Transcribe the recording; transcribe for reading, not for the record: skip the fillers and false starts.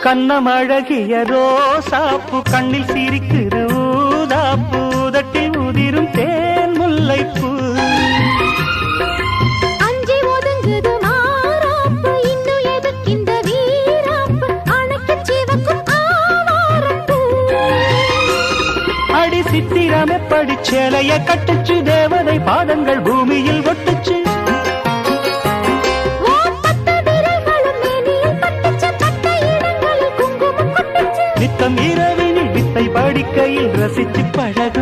கண்ணமழகிய ரோசாப்பு கண்ணில் சிரிக்குது ஊதாப்பு உதட்டில் உதிரும் தேன் முல்லைப்பூ அஞ்சி ஒதுங்குது மாறாப்பு இன்னும் எதுக்கிந்த வீராப்பு அணைக்கு சிவக்கும் ஆவாரப்பூ அடி சித்திரம் எப்படி சேலைய கட்டுச்சு தேவதை பாதங்கள் பூமியில் ஒட்டுச்சு நித்தம் இரவினில் வித்தை படிக்கையில் ரசிச்சு பழகு